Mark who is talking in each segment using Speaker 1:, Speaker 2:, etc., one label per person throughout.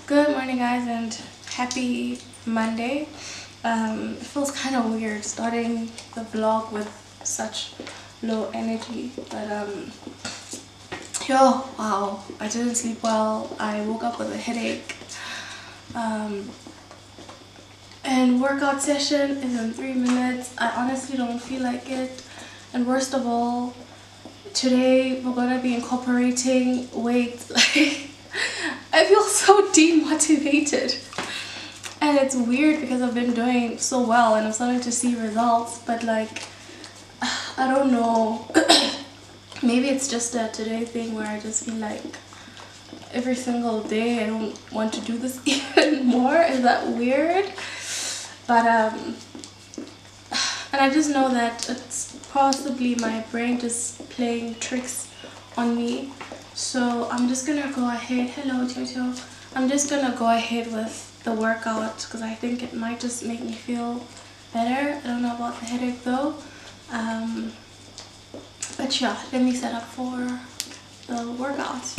Speaker 1: Good morning guys and happy Monday. It feels kind of weird starting the vlog with such low energy, but wow, I didn't sleep well. I woke up with a headache, and workout session is in 3 minutes. I honestly don't feel like it, and worst of all, today we're gonna be incorporating weights. I feel so demotivated, and it's weird because I've been doing so well and I'm starting to see results, but like I don't know. Maybe it's just a today thing where I just feel like every single day I don't want to do this even more. Is that weird? But and I just know that it's possibly my brain just playing tricks on me. So I'm just gonna go ahead. Hello Jojo. I'm just gonna go ahead with the workout because I think it might just make me feel better. I don't know about the headache though. But yeah, let me set up for the workout.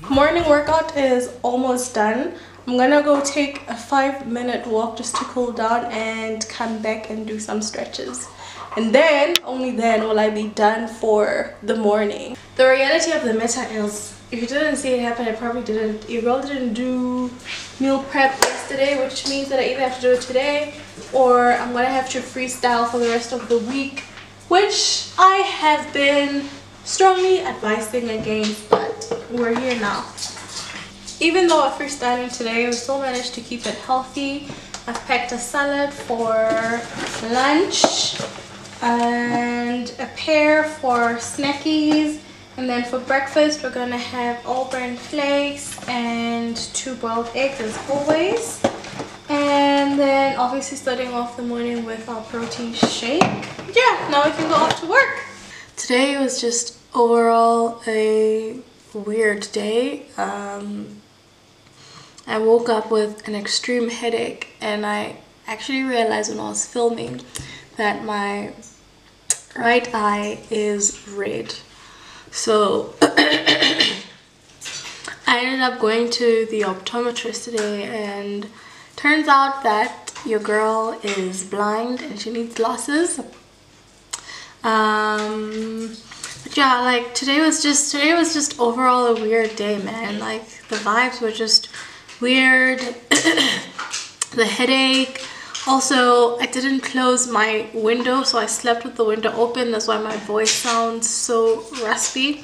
Speaker 1: Morning workout is almost done. I'm gonna go take a 5-minute walk just to cool down and come back and do some stretches, and then only then will I be done for the morning. The reality of the matter is, if you didn't see it happen, I probably didn't. Your girl didn't do meal prep yesterday, which means that I either have to do it today or I'm gonna have to freestyle for the rest of the week, which I have been strongly advising against, but we're here now. Even though I'm freestyling today, we still managed to keep it healthy. I've packed a salad for lunch and a pear for snackies, and then for breakfast we're gonna have all-grain flakes and 2 boiled eggs as always, and then obviously starting off the morning with our protein shake. Yeah, now we can go off to work. Today was just overall a weird day. I woke up with an extreme headache, and I actually realized when I was filming that my right eye is red. So I ended up going to the optometrist today, and turns out that your girl is blind and she needs glasses. But yeah, like today was just overall a weird day, man. Like the vibes were just weird. The headache. Also, I didn't close my window, so I slept with the window open. That's why my voice sounds so raspy.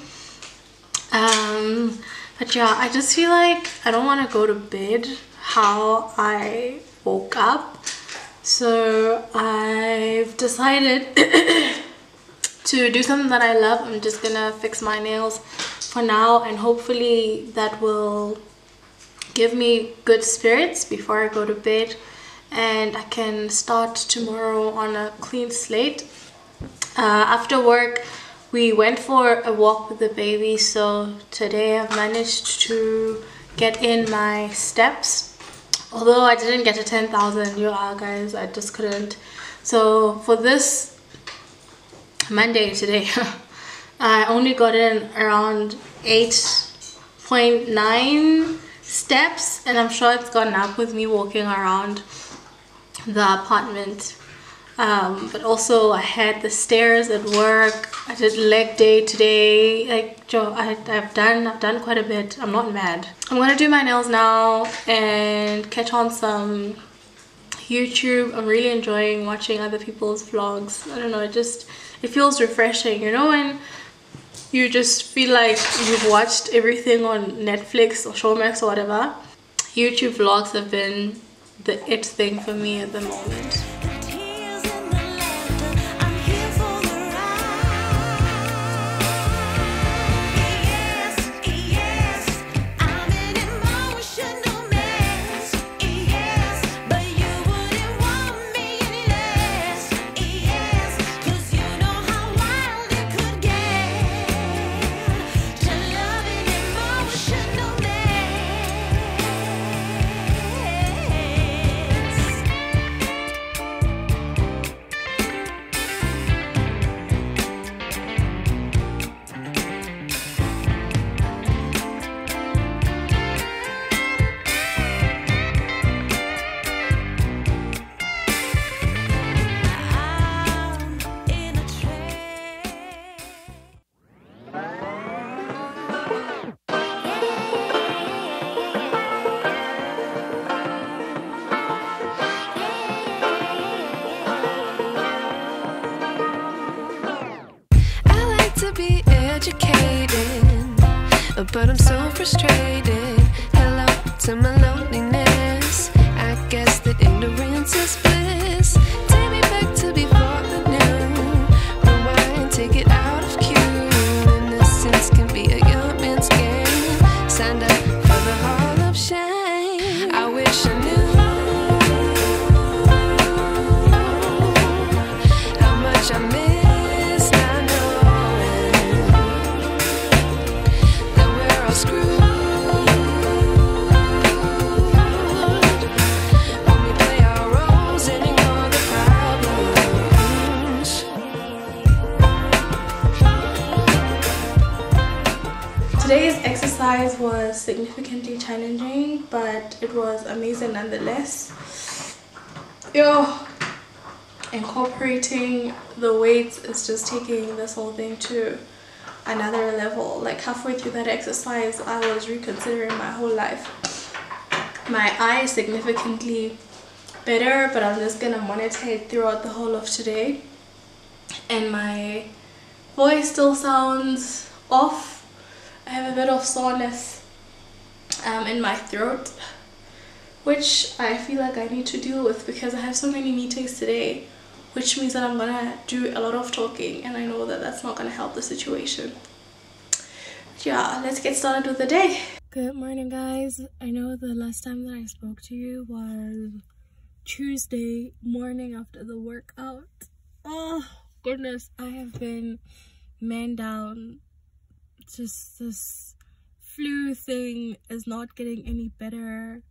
Speaker 1: But yeah, I just feel like I don't want to go to bed how I woke up. So I've decided to do something that I love. I'm just gonna fix my nails for now, and hopefully that will give me good spirits before I go to bed, and I can start tomorrow on a clean slate. After work we went for a walk with the baby, so today I've managed to get in my steps, although I didn't get to 10,000. You are guys, I just couldn't. So for this Monday today I only got in around 8.9 steps, and I'm sure it's gone up with me walking around the apartment. But also I had the stairs at work. I did leg day today. Like Joe, I've done quite a bit. I'm not mad. I'm gonna do my nails now and catch on some YouTube. I'm really enjoying watching other people's vlogs. I don't know, it feels refreshing, you know, when you just feel like you've watched everything on Netflix or Showmax or whatever, YouTube vlogs have been the it thing for me at the moment.
Speaker 2: But I'm so frustrated. Hello to my loneliness. I guess that ignorance is bliss. Take me back to before the new. Rewind, take it out of cue. Innocence can be a young man's game. Signed up for the hall of shame. I wish I knew how much I miss.
Speaker 1: Today's exercise was significantly challenging, but it was amazing nonetheless. Incorporating the weights is just taking this whole thing to another level. Like halfway through that exercise, I was reconsidering my whole life. My eye is significantly better, but I'm just gonna monitor it throughout the whole of today. And my voice still sounds off. I have a bit of soreness in my throat, which I feel like I need to deal with because I have so many meetings today, which means that I'm gonna do a lot of talking, and I know that that's not gonna help the situation. But yeah, let's get started with the day. Good morning, guys. I know the last time that I spoke to you was Tuesday morning after the workout. Oh goodness, I have been man down. Just this flu thing is not getting any better.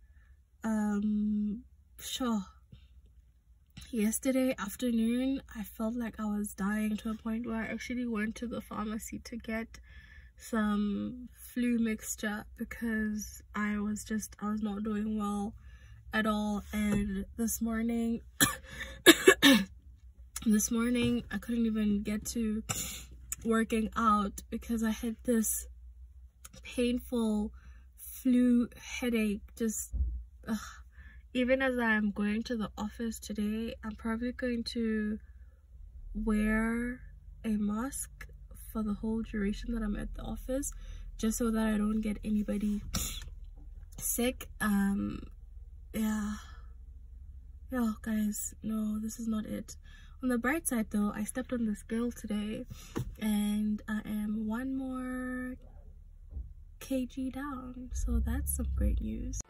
Speaker 1: Yesterday afternoon I felt like I was dying to a point where I actually went to the pharmacy to get some flu mixture because I was not doing well at all. And this morning I couldn't even get to working out because I had this painful flu headache. Even as I'm going to the office today, I'm probably going to wear a mask for the whole duration that I'm at the office, just so that I don't get anybody sick. Guys, no, this is not it. On the bright side though, I stepped on the scale today and I am 1 more kg down, so that's some great news.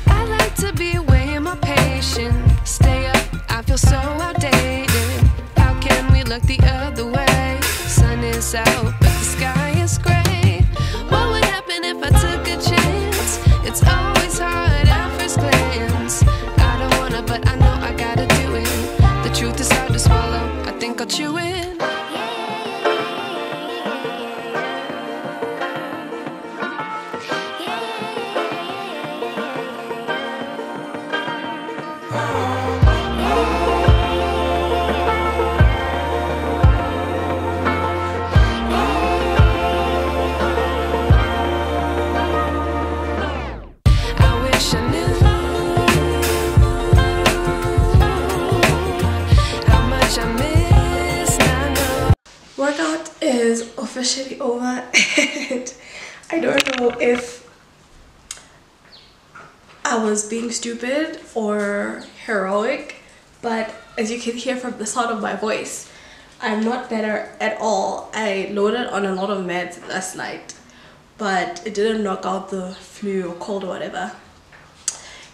Speaker 2: I like to be away in my patience. Stay up, I feel so outdated. How can we look the other way? Sun is out, but the sky is gray. What would happen if I took a chance? It's always hard at first glance. I don't wanna, but I know I gotta do it. The truth is hard to swallow, I think I'll chew it. I miss
Speaker 1: is officially over and I don't know if I was being stupid or heroic, but as you can hear from the sound of my voice, I'm not better at all. I loaded on a lot of meds last night, but it didn't knock out the flu or cold or whatever.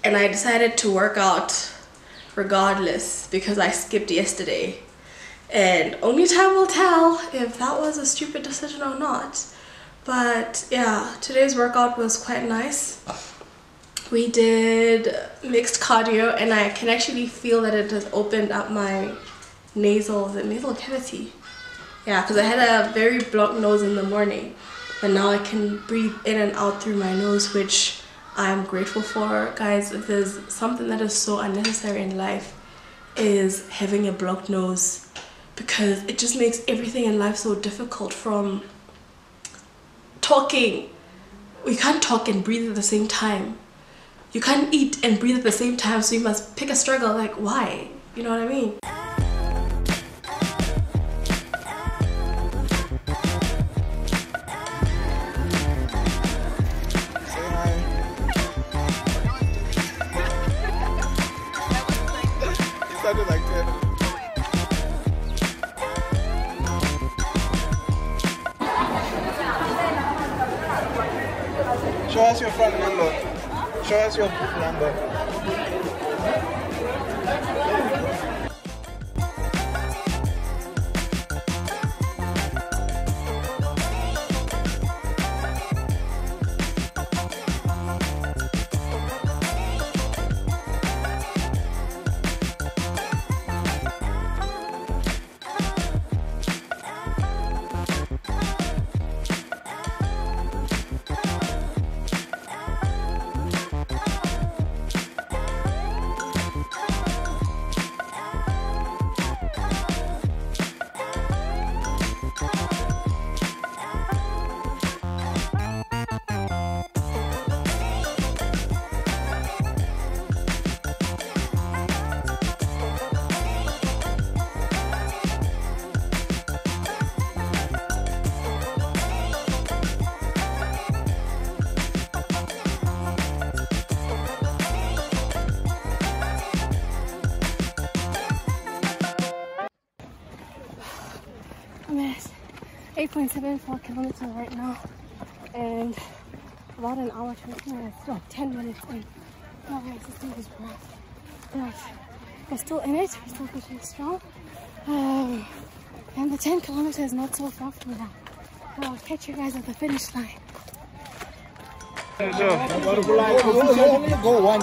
Speaker 1: And I decided to work out regardless because I skipped yesterday. And only time will tell if that was a stupid decision or not. But yeah, today's workout was quite nice. We did mixed cardio and I can actually feel that it has opened up my nasal cavity. Yeah, because I had a very blocked nose in the morning, but now I can breathe in and out through my nose, which I'm grateful for. Guys, if there's something that is so unnecessary in life, is having a blocked nose, because it just makes everything in life so difficult. From talking, we can't talk and breathe at the same time. You can't eat and breathe at the same time, so you must pick a struggle. Like, why? You know what I mean?
Speaker 3: Show us your front number. Show us your book number.
Speaker 1: I'm at 8.74 kilometers right now, and about an hour 20 minutes, no, 10 minutes in. Oh, my system is rough, but we're still in it, we're still pushing strong, and the 10 kilometers is not so far from now. I'll catch you guys at the finish line.
Speaker 3: Only go one.